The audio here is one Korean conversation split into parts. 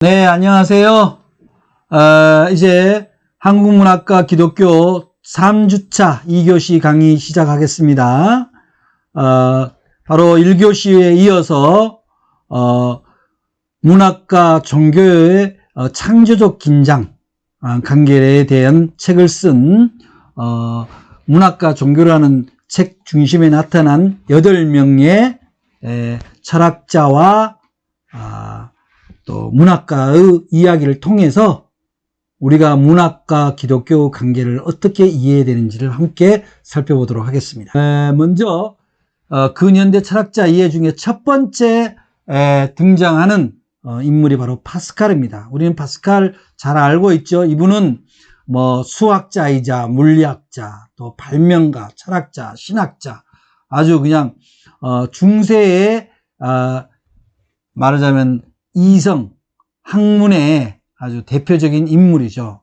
네, 안녕하세요. 이제 한국문학과 기독교 3주차 2교시 강의 시작하겠습니다. 바로 1교시에 이어서 문학과 종교의 창조적 긴장 관계에 대한 책을 쓴 문학과 종교라는 책 중심에 나타난 8명의 철학자와 또 문학가의 이야기를 통해서 우리가 문학과 기독교 관계를 어떻게 이해해야 되는지를 함께 살펴보도록 하겠습니다. 먼저 근현대 철학자 이해 중에 첫 번째 등장하는 인물이 바로 파스칼입니다. 우리는 파스칼 잘 알고 있죠. 이분은 수학자이자 물리학자, 또 발명가, 철학자, 신학자, 아주 그냥 중세의 말하자면 이성, 학문의 아주 대표적인 인물이죠.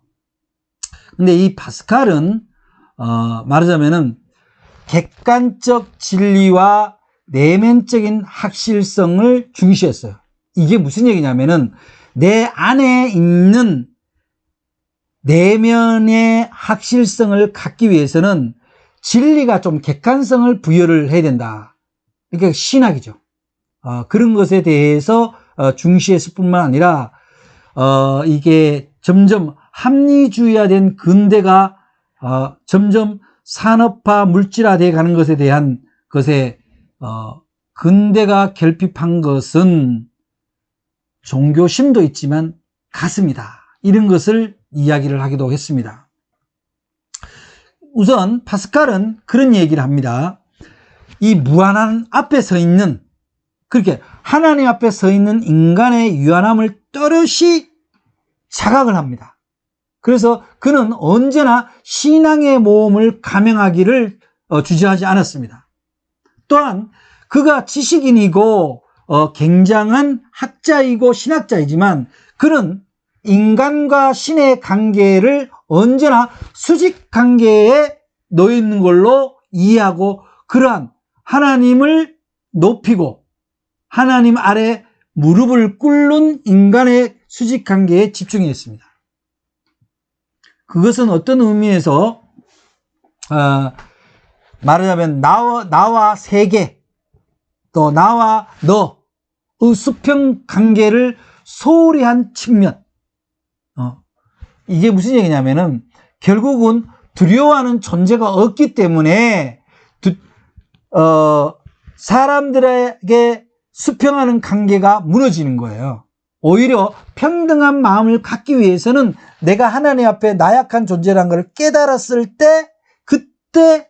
근데 이 파스칼은 말하자면은 객관적 진리와 내면적인 확실성을 중시했어요. 이게 무슨 얘기냐면은 내 안에 있는 내면의 확실성을 갖기 위해서는 진리가 좀 객관성을 부여를 해야 된다. 그러니까 신학이죠. 그런 것에 대해서 중시했을 뿐만 아니라 이게 점점 합리주의화된 근대가 점점 산업화 물질화되어 가는 것에 대한 것에 근대가 결핍한 것은 종교심도 있지만 가슴이다. 이런 것을 이야기를 하기도 했습니다. 우선 파스칼은 그런 얘기를 합니다. 이 무한한 앞에 서 있는, 그렇게 하나님 앞에 서 있는 인간의 유한함을 또렷이 자각을 합니다. 그래서 그는 언제나 신앙의 모험을 감행하기를 주저하지 않았습니다. 또한 그가 지식인이고 굉장한 학자이고 신학자이지만 그는 인간과 신의 관계를 언제나 수직 관계에 놓여 있는 걸로 이해하고 그러한 하나님을 높이고 하나님 아래 무릎을 꿇는 인간의 수직 관계에 집중했습니다. 그것은 어떤 의미에서 말하자면 나와 세계, 또 나와 너의 수평 관계를 소홀히 한 측면. 이게 무슨 얘기냐면은 결국은 두려워하는 존재가 없기 때문에 사람들에게 수평하는 관계가 무너지는 거예요. 오히려 평등한 마음을 갖기 위해서는 내가 하나님 앞에 나약한 존재라는 걸 깨달았을 때, 그때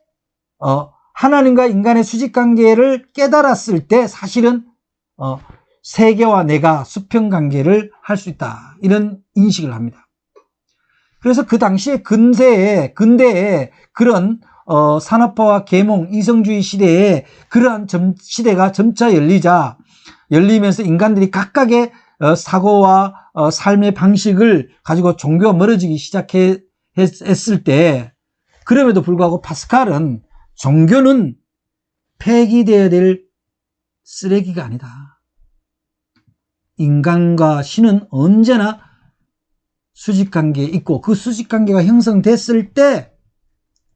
하나님과 인간의 수직관계를 깨달았을 때 사실은 세계와 내가 수평관계를 할 수 있다. 이런 인식을 합니다. 그래서 그 당시에 근대에 그런 산업화와 계몽, 이성주의 시대에 그러한 시대가 점차 열리면서 인간들이 각각의 사고와 삶의 방식을 가지고 종교가 멀어지기 시작했을 때, 그럼에도 불구하고 파스칼은 종교는 폐기되어야 될 쓰레기가 아니다. 인간과 신은 언제나 수직관계에 있고 그 수직관계가 형성됐을 때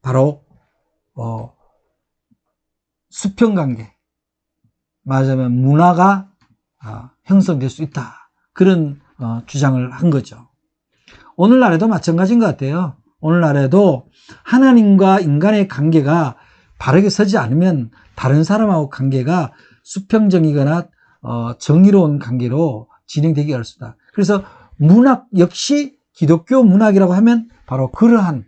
바로 수평관계, 말하자면 문화가 형성될 수 있다. 그런 주장을 한 거죠. 오늘날에도 마찬가지인 것 같아요. 오늘날에도 하나님과 인간의 관계가 바르게 서지 않으면 다른 사람하고 관계가 수평적이거나 정의로운 관계로 진행되기 어렵습니다. 그래서 문학 역시 기독교 문학이라고 하면 바로 그러한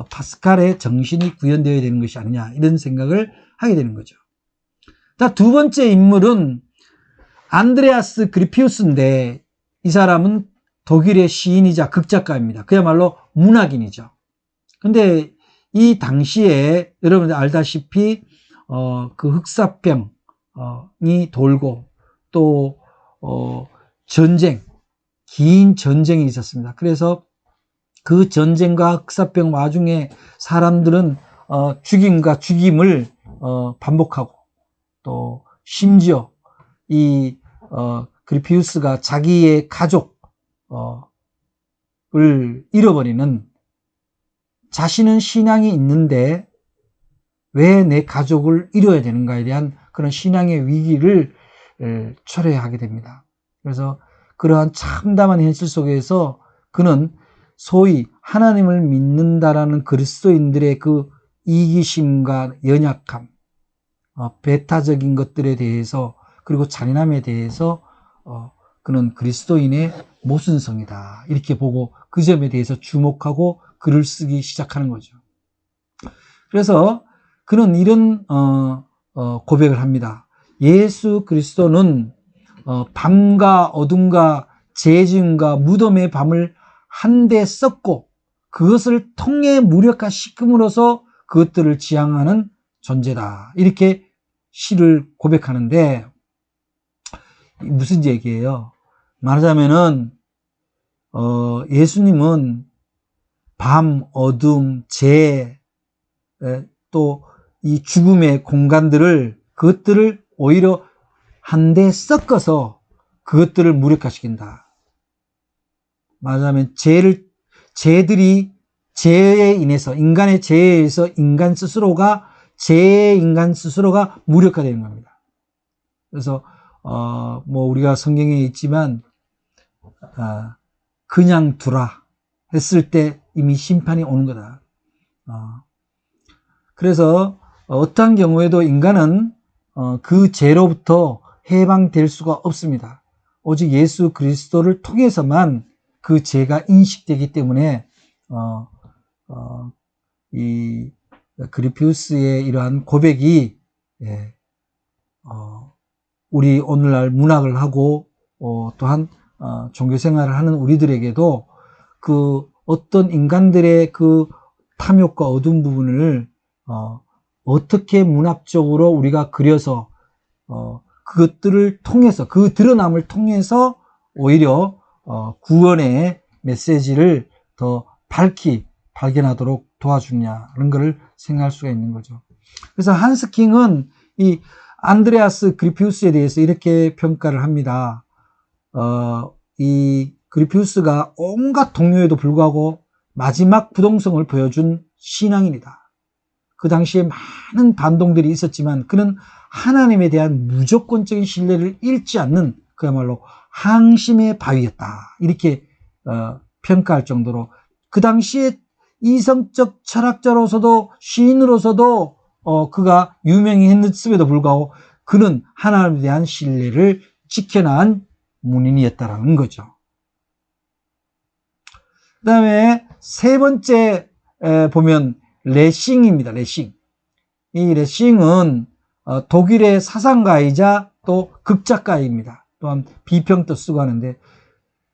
파스칼의 정신이 구현되어야 되는 것이 아니냐, 이런 생각을 하게 되는 거죠. 두 번째 인물은 안드레아스 그리피우스인데, 이 사람은 독일의 시인이자 극작가입니다. 그야말로 문학인이죠. 근데 이 당시에 여러분들 알다시피 그 흑사병이 돌고 또 긴 전쟁이 있었습니다. 그래서 그 전쟁과 흑사병 와중에 사람들은 죽임과 죽임을 반복하고, 또 심지어 이 그리피우스가 자기의 가족을 잃어버리는, 자신은 신앙이 있는데 왜 내 가족을 잃어야 되는가에 대한 그런 신앙의 위기를 초래하게 됩니다. 그래서 그러한 참담한 현실 속에서 그는 소위 하나님을 믿는다라는 그리스도인들의 그 이기심과 연약함, 배타적인 것들에 대해서, 그리고 잔인함에 대해서 그는 그리스도인의 모순성이다 이렇게 보고 그 점에 대해서 주목하고 글을 쓰기 시작하는 거죠. 그래서 그는 이런 고백을 합니다. 예수 그리스도는 밤과 어둠과 재증과 무덤의 밤을 한데 썼고 그것을 통해 무력화시킴으로써 그것들을 지향하는 존재다. 이렇게 시를 고백하는데, 무슨 얘기예요? 말하자면은 예수님은 밤, 어둠, 재, 또 이 죽음의 공간들을, 그것들을 오히려 한데 섞어서 그것들을 무력화시킨다. 말하자면 죄들이 죄에 인해서, 인간의 죄에 의해서 인간 스스로가 무력화되는 겁니다. 그래서 뭐 우리가 성경에 있지만 그냥 두라 했을 때 이미 심판이 오는 거다. 그래서 어떠한 경우에도 인간은 그 죄로부터 해방될 수가 없습니다. 오직 예수 그리스도를 통해서만 그 죄가 인식되기 때문에 이 그리피우스의 이러한 고백이 우리 오늘날 문학을 하고 또한 종교 생활을 하는 우리들에게도 그 어떤 인간들의 그 탐욕과 어두운 부분을 어떻게 문학적으로 우리가 그려서 그것들을 통해서, 그 드러남을 통해서 오히려 구원의 메시지를 더 밝히 발견하도록 도와주냐는 것을 생각할 수가 있는 거죠. 그래서 한스킹은 이 안드레아스 그리피우스에 대해서 이렇게 평가를 합니다. 이 그리피우스가 온갖 동요에도 불구하고 마지막 부동성을 보여준 신앙인이다. 그 당시에 많은 반동들이 있었지만 그는 하나님에 대한 무조건적인 신뢰를 잃지 않는 그야말로 항심의 바위였다. 이렇게 평가할 정도로 그 당시에 이성적 철학자로서도 시인으로서도 그가 유명했음에도 불구하고 그는 하나님에 대한 신뢰를 지켜나간 문인이었다라는 거죠. 그 다음에 세 번째 보면 레싱입니다. 레싱. 이 레싱은 독일의 사상가이자 또 극작가입니다. 또한 비평도 쓰고 하는데,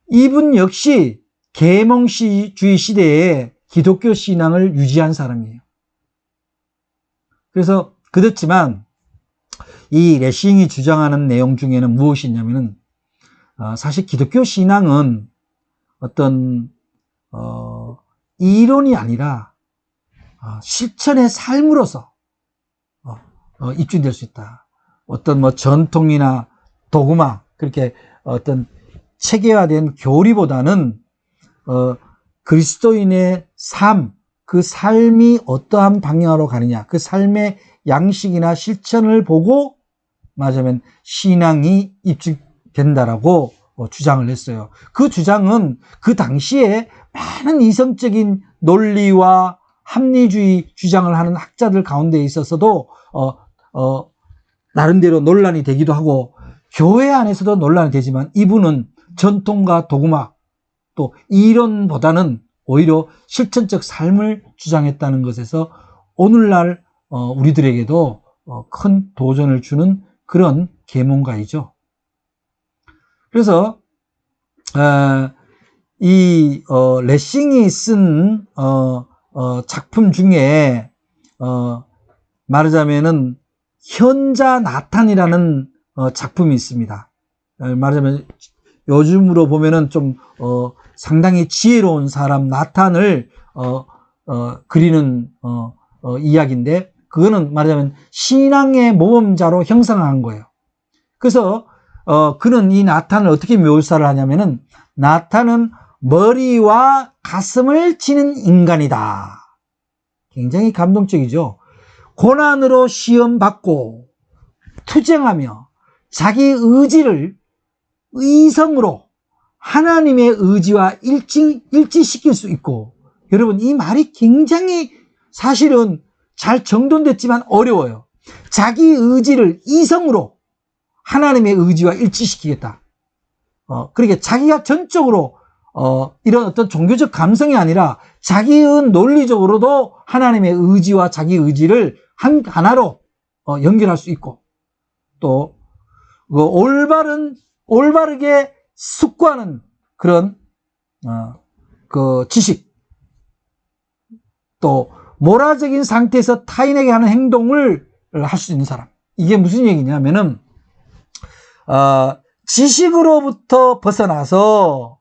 이분 역시 계몽주의 시대에 기독교 신앙을 유지한 사람이에요. 그래서 그렇지만 이 레싱이 주장하는 내용 중에는 무엇이냐면은 사실 기독교 신앙은 어떤 이론이 아니라 실천의 삶으로서 입증될 수 있다. 어떤 뭐 전통이나 도구마, 그렇게 어떤 체계화된 교리보다는 그리스도인의 삶, 그 삶이 어떠한 방향으로 가느냐, 그 삶의 양식이나 실천을 보고 말하자면 신앙이 입증된다라고 주장을 했어요. 그 주장은 그 당시에 많은 이성적인 논리와 합리주의 주장을 하는 학자들 가운데 있어서도 나름대로 논란이 되기도 하고 교회 안에서도 논란이 되지만, 이분은 전통과 도구마 또 이론보다는 오히려 실천적 삶을 주장했다는 것에서 오늘날 우리들에게도 큰 도전을 주는 그런 계몽가이죠. 그래서 이 레싱이 쓴 작품 중에 말하자면은 현자 나탄이라는 작품이 있습니다. 말하자면 요즘으로 보면은 좀 상당히 지혜로운 사람 나탄을 그리는 이야기인데, 그거는 말하자면 신앙의 모범자로 형상화한 거예요. 그래서 그는 이 나탄을 어떻게 묘사를 하냐면은, 나탄은 머리와 가슴을 치는 인간이다. 굉장히 감동적이죠. 고난으로 시험받고 투쟁하며 자기 의지를 의성으로 하나님의 의지와 일치시킬 수 있고, 여러분, 이 말이 굉장히 사실은 잘 정돈됐지만 어려워요. 자기 의지를 이성으로 하나님의 의지와 일치시키겠다. 그러니까 자기가 전적으로 이런 어떤 종교적 감성이 아니라 자기의 논리적으로도 하나님의 의지와 자기 의지를 하나로 연결할 수 있고, 또 올바르게 숙고하는 그런 그 지식, 또 모라적인 상태에서 타인에게 하는 행동을 할 수 있는 사람. 이게 무슨 얘기냐면은 지식으로부터 벗어나서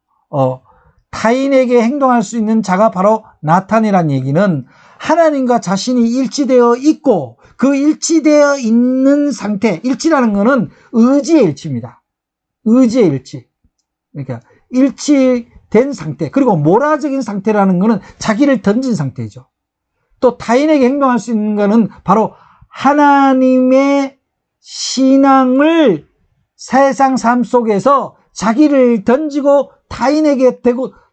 타인에게 행동할 수 있는 자가 바로 나탄이라는 얘기는 하나님과 자신이 일치되어 있고, 그 일치되어 있는 상태, 일치라는 것은 의지의 일치입니다. 의지의 일치. 그러니까 일치된 상태, 그리고 모라적인 상태라는 것은 자기를 던진 상태죠. 또 타인에게 행동할 수 있는 것은 바로 하나님의 신앙을 세상 삶 속에서 자기를 던지고 타인에게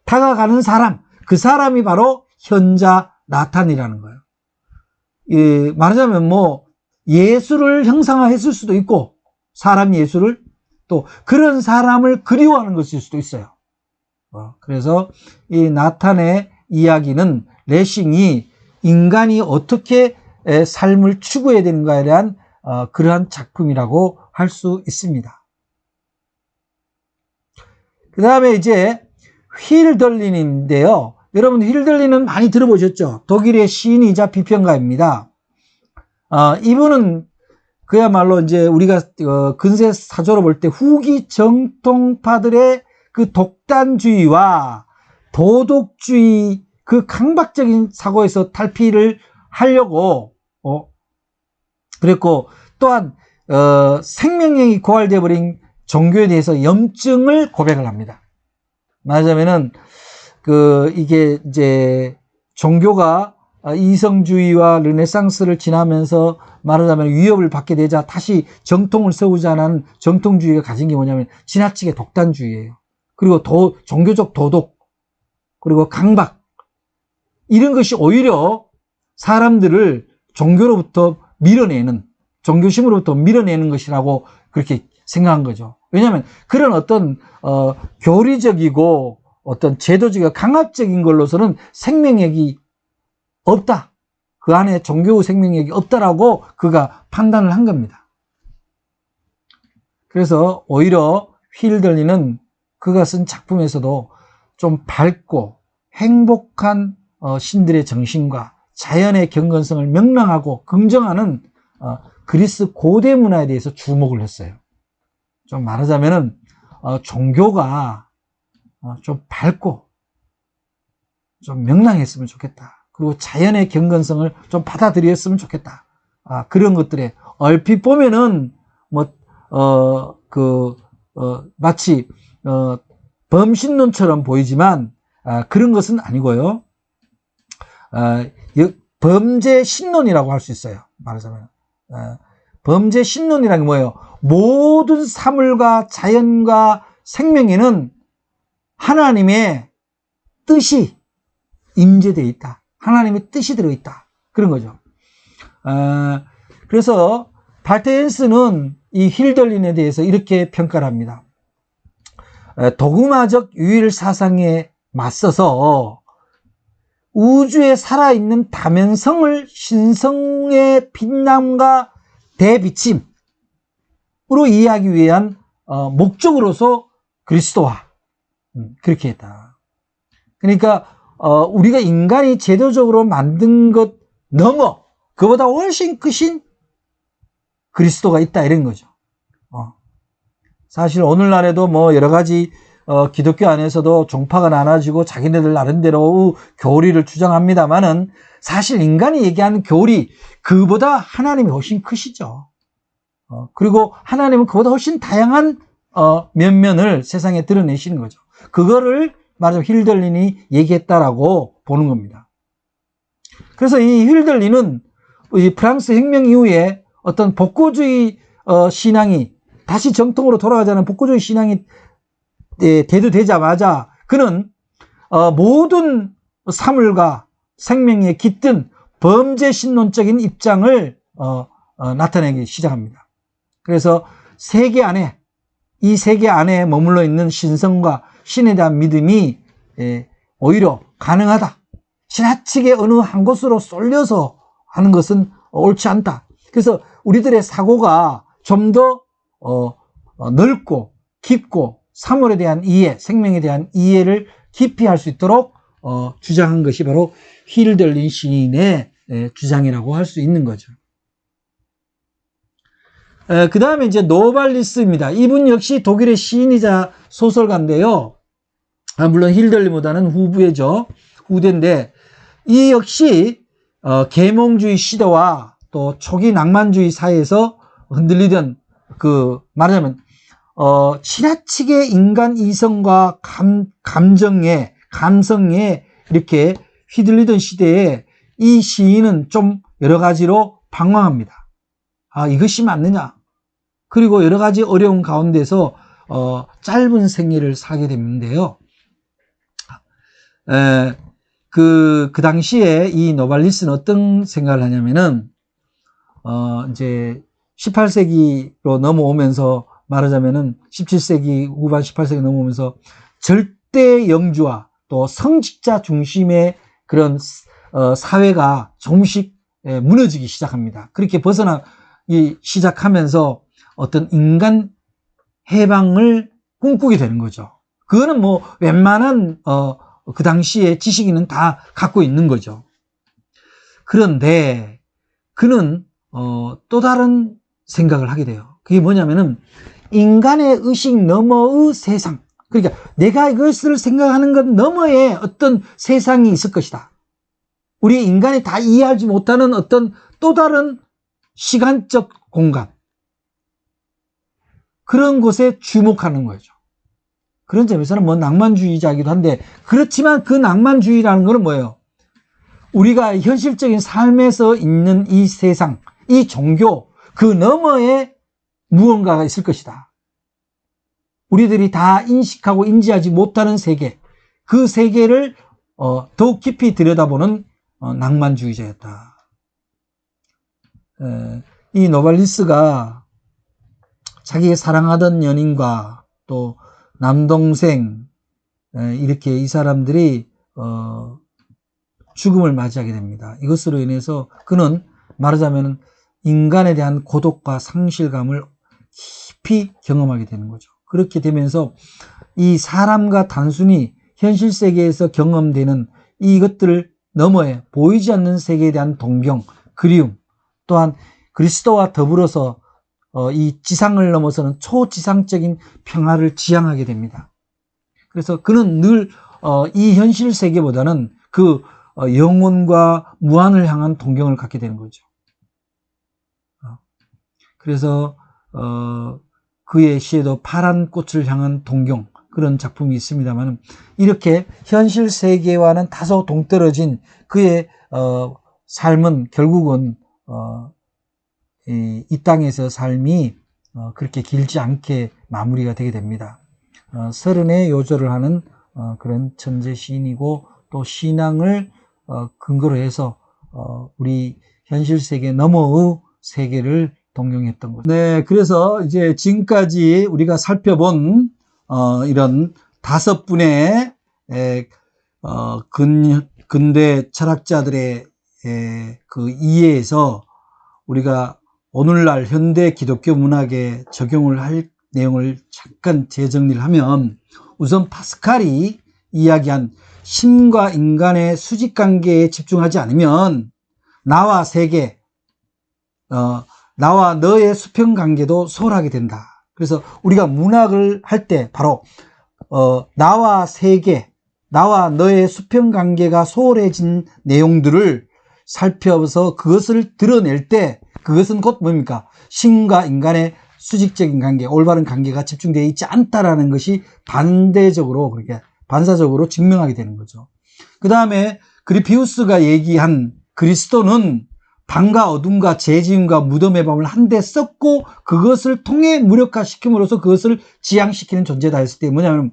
다가가는 사람, 그 사람이 바로 현자 나탄이라는 거예요. 말하자면 예수를 형상화했을 수도 있고, 사람 예수를, 또 그런 사람을 그리워하는 것일 수도 있어요. 그래서 이 나탄의 이야기는, 레싱이 인간이 어떻게 삶을 추구해야 되는가에 대한 그러한 작품이라고 할 수 있습니다. 그 다음에 이제 힐덜린인데요. 여러분, 힐덜린은 많이 들어보셨죠? 독일의 시인이자 비평가입니다. 이분은 그야말로 이제 우리가 근세 사조로 볼 때 후기 정통파들의 그 독단주의와 도덕주의, 그 강박적인 사고에서 탈피를 하려고 그랬고, 또한 생명력이 고갈되어 버린 종교에 대해서 염증을 고백을 합니다. 말하자면은 이게 이제 종교가 이성주의와 르네상스를 지나면서 말하자면 위협을 받게 되자 다시 정통을 세우자는 정통주의가 가진 게 뭐냐면 지나치게 독단주의예요. 그리고 종교적 도덕, 그리고 강박, 이런 것이 오히려 사람들을 종교로부터 밀어내는, 종교심으로부터 밀어내는 것이라고 그렇게 생각한 거죠. 왜냐하면 그런 어떤 교리적이고 어떤 제도적이고 강압적인 걸로서는 생명력이 없다, 그 안에 종교의 생명력이 없다라고 그가 판단을 한 겁니다. 그래서 오히려 힐덜린은 그가 쓴 작품에서도 좀 밝고 행복한 신들의 정신과 자연의 경건성을 명랑하고 긍정하는 그리스 고대 문화에 대해서 주목을 했어요. 좀 말하자면은 종교가 좀 밝고 좀 명랑했으면 좋겠다. 그리고 자연의 경건성을 좀 받아들였으면 좋겠다. 그런 것들에 얼핏 보면은 마치 범신론처럼 보이지만 그런 것은 아니고요. 범죄 신론이라고 할 수 있어요. 말하자면 범죄 신론이라는 게 뭐예요? 모든 사물과 자연과 생명에는 하나님의 뜻이 임재되어 있다. 하나님의 뜻이 들어있다. 그런 거죠. 그래서 발테엔스는 이 힐덜린에 대해서 이렇게 평가를 합니다. 도그마적 유일 사상에 맞서서 우주에 살아있는 다면성을 신성의 빛남과 대비침으로 이해하기 위한 목적으로서 그리스도화, 그렇게 했다. 그러니까 우리가 인간이 제도적으로 만든 것 넘어 그보다 훨씬 크신 그리스도가 있다, 이런 거죠. 사실 오늘날에도 여러 가지 기독교 안에서도 종파가 나눠지고 자기네들 나름대로 교리를 주장합니다만은, 사실 인간이 얘기하는 교리, 그보다 하나님이 훨씬 크시죠. 그리고 하나님은 그보다 훨씬 다양한 면면을 세상에 드러내시는 거죠. 그거를 말하자면 힐들린이 얘기했다라고 보는 겁니다. 그래서 이 힐들린은 이 프랑스 혁명 이후에 어떤 복고주의 신앙이 다시 정통으로 돌아가자는 복고주의 신앙이 대두되자마자 그는 모든 사물과 생명에 깃든 범죄 신론적인 입장을 나타내기 시작합니다. 그래서 세계 안에 이 세계 안에 머물러 있는 신성과 신에 대한 믿음이 오히려 가능하다. 지나치게 어느 한 곳으로 쏠려서 하는 것은 옳지 않다. 그래서 우리들의 사고가 좀 더 넓고 깊고 사물에 대한 이해, 생명에 대한 이해를 깊이 할 수 있도록 주장한 것이 바로 힐들린 시인의 주장이라고 할 수 있는 거죠. 그 다음에 이제 노발리스입니다. 이분 역시 독일의 시인이자 소설가인데요. 물론 힐들린보다는 후대인데 이 역시 계몽주의 시대와 또 초기 낭만주의 사회에서 흔들리던 말하자면 지나치게 인간 이성과 감성에 이렇게 휘둘리던 시대에 이 시인은 좀 여러 가지로 방황합니다. 이것이 맞느냐? 그리고 여러 가지 어려운 가운데서 짧은 생애를 사게 됐는데요. 그 당시에 이 노발리스는 어떤 생각을 하냐면은, 이제 18세기로 넘어오면서 말하자면은 17세기 후반 18세기 넘어오면서 절대 영주와 또 성직자 중심의 그런 사회가 조금씩 무너지기 시작합니다. 그렇게 벗어나기 시작하면서 어떤 인간 해방을 꿈꾸게 되는 거죠. 그거는 뭐 웬만한 그 당시에 지식인은 다 갖고 있는 거죠. 그런데 그는 또 다른 생각을 하게 돼요. 그게 뭐냐면은 인간의 의식 너머의 세상. 그러니까 내가 이것을 생각하는 것 너머에 어떤 세상이 있을 것이다. 우리 인간이 다 이해하지 못하는 어떤 또 다른 시간적 공간. 그런 곳에 주목하는 거죠. 그런 점에서는 뭐 낭만주의자이기도 한데, 그렇지만 그 낭만주의라는 것은 뭐예요? 우리가 현실적인 삶에서 있는 이 세상, 이 종교, 그 너머에 무언가가 있을 것이다. 우리들이 다 인식하고 인지하지 못하는 세계, 그 세계를 더욱 깊이 들여다보는 낭만주의자였다. 이 노발리스가 자기가 사랑하던 연인과 또 남동생, 이렇게 이 사람들이 죽음을 맞이하게 됩니다. 이것으로 인해서 그는 말하자면 인간에 대한 고독과 상실감을 깊이 경험하게 되는 거죠. 그렇게 되면서 이 사람과 단순히 현실 세계에서 경험되는 이것들을 너머에 보이지 않는 세계에 대한 동경, 그리움, 또한 그리스도와 더불어서 이 지상을 넘어서는 초지상적인 평화를 지향하게 됩니다. 그래서 그는 늘 이 현실 세계보다는 그 영혼과 무한을 향한 동경을 갖게 되는 거죠. 그래서 그의 시에도 파란 꽃을 향한 동경, 그런 작품이 있습니다만, 이렇게 현실 세계와는 다소 동떨어진 그의 삶은 결국은 이 땅에서 삶이 그렇게 길지 않게 마무리가 되게 됩니다. 서른의 요절을 하는 그런 천재 시인이고, 또 신앙을 근거로 해서 우리 현실 세계 너머의 세계를 동경했던 거죠. 네, 그래서 이제 지금까지 우리가 살펴본 이런 5분의 근대 철학자들의 그 이해에서 우리가 오늘날 현대 기독교 문학에 적용을 할 내용을 잠깐 재정리를 하면, 우선 파스칼이 이야기한 신과 인간의 수직관계에 집중하지 않으면 나와 세계, 나와 너의 수평관계도 소홀하게 된다. 그래서 우리가 문학을 할 때 바로 나와 세계, 나와 너의 수평관계가 소홀해진 내용들을 살펴서 그것을 드러낼 때, 그것은 곧 뭡니까? 신과 인간의 수직적인 관계, 올바른 관계가 집중되어 있지 않다라는 것이 반대적으로 그렇게 반사적으로 증명하게 되는 거죠. 그 다음에 그리피우스가 얘기한 그리스도는 밤과 어둠과 죄지음과 무덤의 밤을 한데 썼고 그것을 통해 무력화시킴으로써 그것을 지향시키는 존재다 했을 때 뭐냐면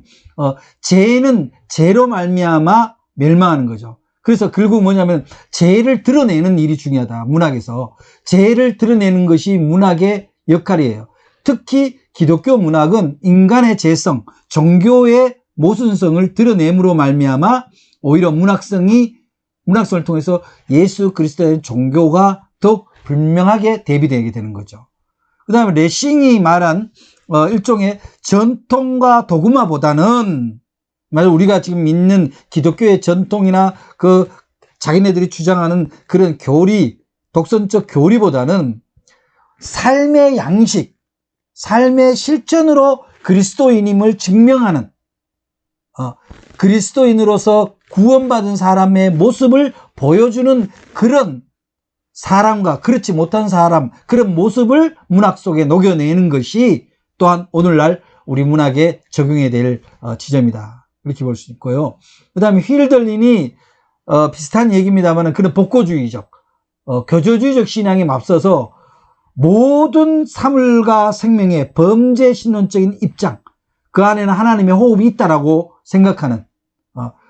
죄는 죄로 말미암아 멸망하는 거죠. 그래서 결국 뭐냐면 죄를 드러내는 일이 중요하다. 문학에서 죄를 드러내는 것이 문학의 역할이에요. 특히 기독교 문학은 인간의 죄성, 종교의 모순성을 드러냄으로 말미암아 오히려 문학성을 통해서 예수 그리스도의 종교가 더욱 분명하게 대비되게 되는 거죠. 그 다음에 레싱이 말한 일종의 전통과 도구마보다는 우리가 지금 믿는 기독교의 전통이나 그 자기네들이 주장하는 그런 교리, 독선적 교리보다는 삶의 양식, 삶의 실천으로 그리스도인임을 증명하는 그리스도인으로서 구원받은 사람의 모습을 보여주는 그런 사람과 그렇지 못한 사람, 그런 모습을 문학 속에 녹여내는 것이 또한 오늘날 우리 문학에 적용해야 될 지점이다. 이렇게 볼 수 있고요. 그 다음에 힐들린이 비슷한 얘기입니다만 그런 복고주의적, 교조주의적 신앙에 맞서서 모든 사물과 생명의 범죄 신론적인 입장, 그 안에는 하나님의 호흡이 있다라고 생각하는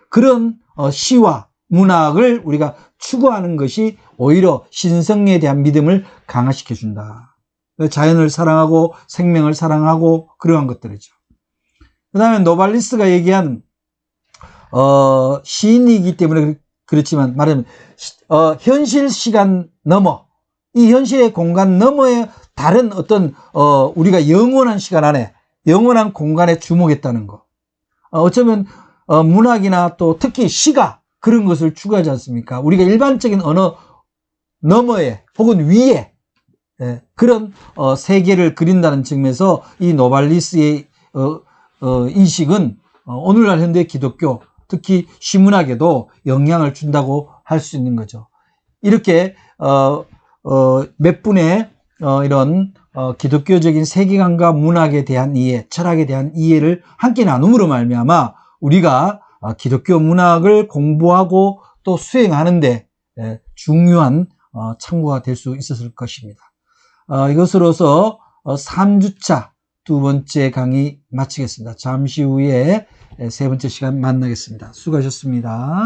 그런 시와 문학을 우리가 추구하는 것이 오히려 신성에 대한 믿음을 강화시켜준다. 자연을 사랑하고 생명을 사랑하고 그러한 것들이죠. 그 다음에 노발리스가 얘기한 시인이기 때문에 그렇지만 말하자면 현실 시간 너머, 이 현실의 공간 너머의 다른 어떤 우리가 영원한 시간 안에 영원한 공간에 주목했다는 거. 어쩌면 문학이나 또 특히 시가 그런 것을 추구하지 않습니까? 우리가 일반적인 언어 너머에 혹은 위에 그런 세계를 그린다는 측면에서 이 노발리스의 인식은 오늘날 현대 기독교 특히 시문학에도 영향을 준다고 할 수 있는 거죠. 이렇게 몇 분의 이런 기독교적인 세계관과 문학에 대한 이해, 철학에 대한 이해를 함께 나눔으로 말미암아 우리가 기독교 문학을 공부하고 또 수행하는데 중요한 참고가 될 수 있었을 것입니다. 이것으로서 3주차 두 번째 강의 마치겠습니다. 잠시 후에 세 번째 시간 만나겠습니다. 수고하셨습니다.